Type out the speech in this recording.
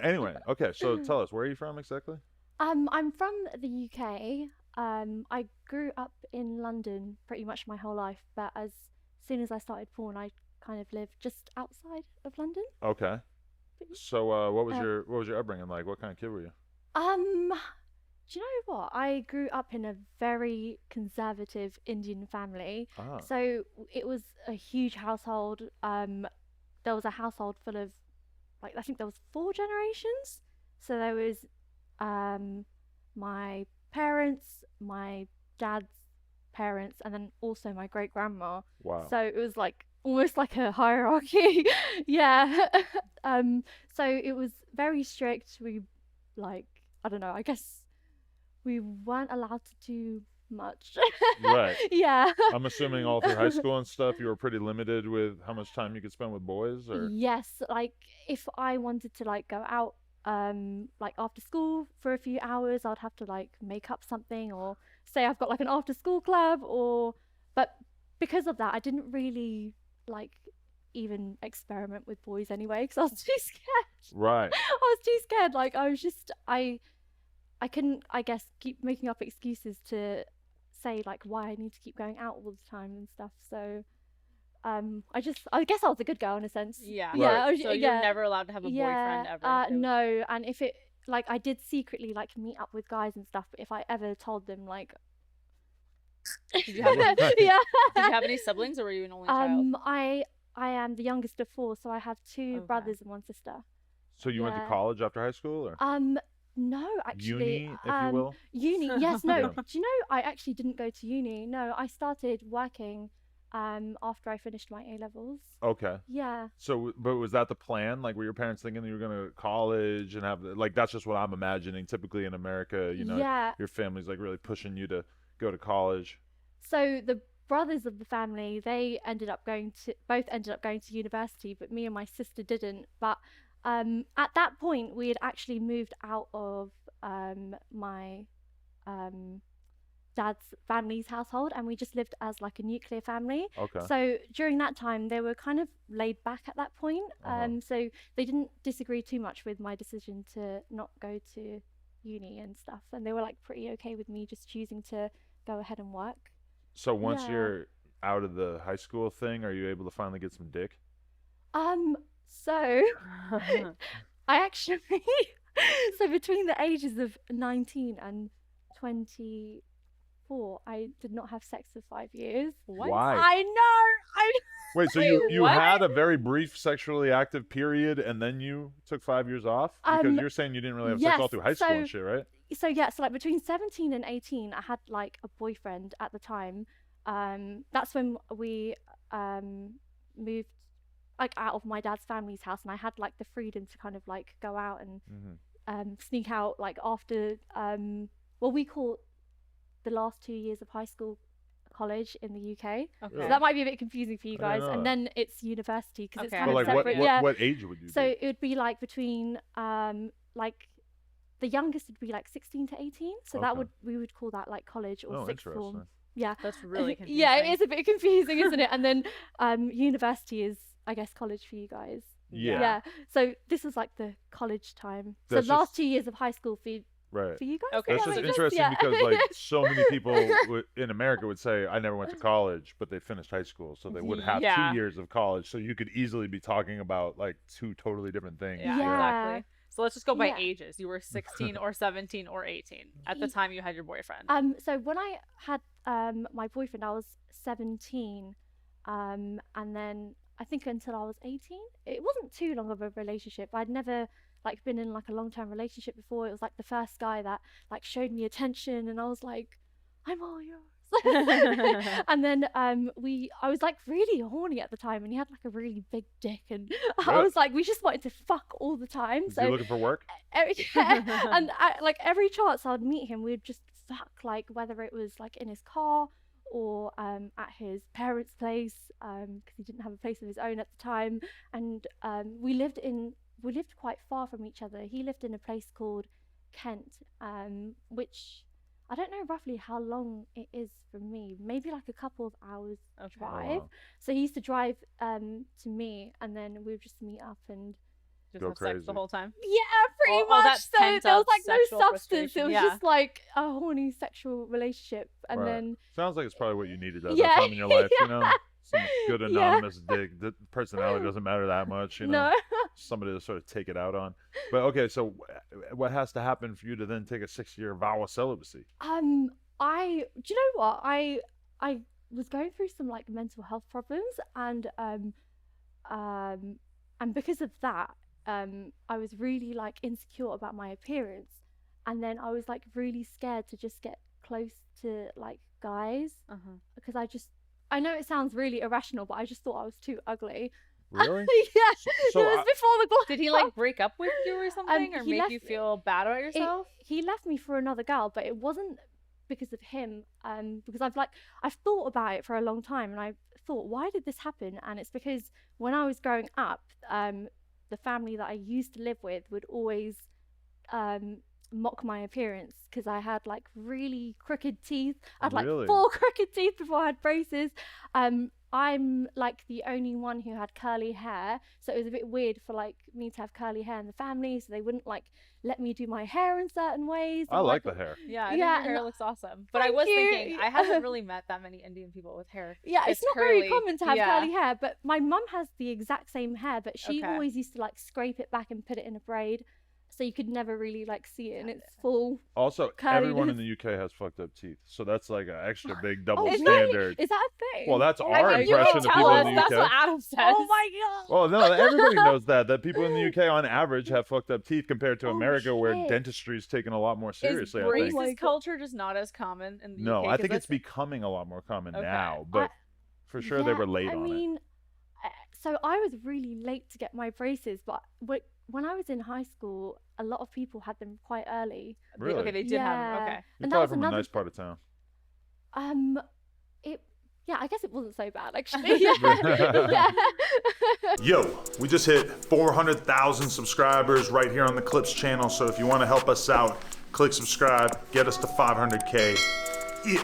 Anyway, okay, so tell us, where are you from exactly? I'm from the UK. I grew up in London pretty much my whole life, but as soon as I started porn, I kind of lived just outside of London. Okay. But, So, what was uh, your upbringing like? What kind of kid were you? um, do you know what? I grew up in a very conservative Indian family, Ah, so it was a huge household. There was a household full of like I think there was four generations. So there was um my parents, my dad's parents, and then also my great grandma. wow. So it was like almost like a hierarchy. Yeah. um so it was very strict. We like I don't know, I guess we weren't allowed to do much. Right. Yeah. I'm assuming all through high school and stuff, you were pretty limited with how much time you could spend with boys, or Yes, like if I wanted to like go out like after school for a few hours, I'd have to like make up something or say I've got like an after school club or but because of that, I didn't really like even experiment with boys anyway because I was too scared. right? I was too scared. Like I was just I couldn't I guess keep making up excuses to say like why I need to keep going out all the time and stuff. So I guess I was a good girl in a sense. Yeah. Right. Yeah, So you're yeah, never allowed to have a yeah. boyfriend ever. No, and if it like I did secretly like meet up with guys and stuff, but if I ever told them like Did you have Right. yeah. Did you have any siblings or were you an only child? I am the youngest of four, so I have two Okay. brothers and one sister. So you went to Yeah. college after high school, or No, actually, uni, if you will? uni. Yes, no. Yeah. Do you know I actually didn't go to uni? No, I started working after I finished my A levels. Okay. Yeah. So, but was that the plan? Like, were your parents thinking that you were going to college and have, like, that's just what I'm imagining. Typically in America, Yeah. your family's like really pushing you to go to college. So the brothers of the family, they ended up going to both ended up going to university, but me and my sister didn't. But at that point, we had actually moved out of my um, dad's family's household, and we just lived as like a nuclear family. Okay. So during that time, they were kind of laid back at that point. Uh-huh. So they didn't disagree too much with my decision to not go to uni and stuff, and they were like pretty okay with me just choosing to go ahead and work. So once Yeah. you're out of the high school thing, are you able to finally get some dick? So I actually so between the ages of 19 and 24, I did not have sex for 5 years. What? Why? I know. I Wait, so Wait, you what? had a very brief sexually active period and then you took 5 years off? Because um you're saying you didn't really have sex yes. all through high school and shit, right? So like between 17 and 18, I had like a boyfriend at the time. That's when we moved like out of my dad's family's house, and I had like the freedom to kind of like go out and Hmm. sneak out like after well we call the last 2 years of high school college in the UK. So Okay. that might be a bit confusing for you I didn't guys. know And that. then it's university because it's Okay, kind But of like separate. Yeah. what age would you So be? it would be like between like the youngest would be like 16 to 18. So that Okay. would we would call that like college or Oh, sixth form. interesting. Yeah. That's really confusing. Yeah, it is a bit confusing, isn't it? And then university is I guess college for you guys. Yeah. Yeah. So this was like the college time. So That's last just 2 years of high school right. for you guys. Okay, Does That's that just make sense? interesting Yeah. because like so many people in America would say I never went to college, but they finished high school, so they would have Yeah. 2 years of college. So you could easily be talking about like two totally different things. Yeah, Yeah. exactly. So let's just go by Yeah. ages. You were 16 or 17 or 18 at the Ye- time you had your boyfriend. So when I had my boyfriend, I was 17, and then I think until I was 18, it wasn't too long of a relationship. I'd never like been in like a long-term relationship before. It was like the first guy that like showed me attention, and I was like, I'm all yours. And then I was like really horny at the time, and he had like a really big dick, and I Really? was like we just wanted to fuck all the time. Is he So looking for work? yeah. And like every chance I'd meet him, we'd just fuck, like whether it was like in his car or at his parents' place, because he didn't have a place of his own at the time. And we lived quite far from each other. He lived in a place called Kent, which I don't know roughly how long it is from me. Maybe like a couple of hours Okay. Oh, drive. wow. So he used to drive to me, and then we would just meet up and Just Go have sex crazy. the whole time. Yeah, pretty All much. that So there was pent-up like no sexual substance. It frustration, was yeah. just like a horny sexual relationship, and Right. then Sounds like it's probably what you needed at Yeah, that time in your life. You know, some good Yeah. anonymous dick. The personality doesn't matter that much. You know, no. somebody to sort of take it out on. But okay, so what has to happen for you to then take a 6-year vow of celibacy? Do you know what? I was going through some like mental health problems, and because of that, I was really like insecure about my appearance, and then I was like really scared to just get close to like guys because I know it sounds really irrational, but I just thought I was too ugly. Really? Yeah, So it was before the Did he like break up with you or something, or he make left you me. feel bad about yourself? He left me for another girl, but it wasn't because of him. Because I've thought about it for a long time, and I thought, why did this happen? And it's because when I was growing up, the family that I used to live with would always mock my appearance because I had like really crooked teeth. I had like Really? 4 crooked teeth before I had braces. I'm like the only one who had curly hair, so it was a bit weird for like me to have curly hair in the family, so they wouldn't like let me do my hair in certain ways. I and, like the hair. Yeah, I Yeah, think your hair and- looks awesome. But I Thank was you. thinking, I haven't really met that many Indian people with hair. Yeah, it's not curly. very common to have Yeah. curly hair, but my mum has the exact same hair, but she Okay. always used to like scrape it back and put it in a braid, so you could never really like see it in its full. Also, everyone in Curliness. the UK has fucked up teeth, so that's like an extra big double Is standard. Is that a thing? Well, that's Oh our my You impression can of tell people us. in the That's UK. what Adam says. Oh my god! Well, no, everybody knows that people in the UK on average have fucked up teeth compared to Oh, America, where shit. dentistry is taken a lot more seriously. Is I braces think. Oh my God. culture just not as common in the No, UK? I 'Cause think it's that's- becoming a lot more common Okay. now, but for sure they Yeah, were late I on it. mean, so I was really late to get my braces, but when I was in high school, a lot of people had them quite early. Really? Okay, they did have them. Yeah. Okay. You're and that probably was from a another. nice part of town. Yeah, I guess it wasn't so bad actually. Yeah. Yo, we just hit 400,000 subscribers right here on the Clips channel. So if you want to help us out, click subscribe, get us to 500K. Yeah.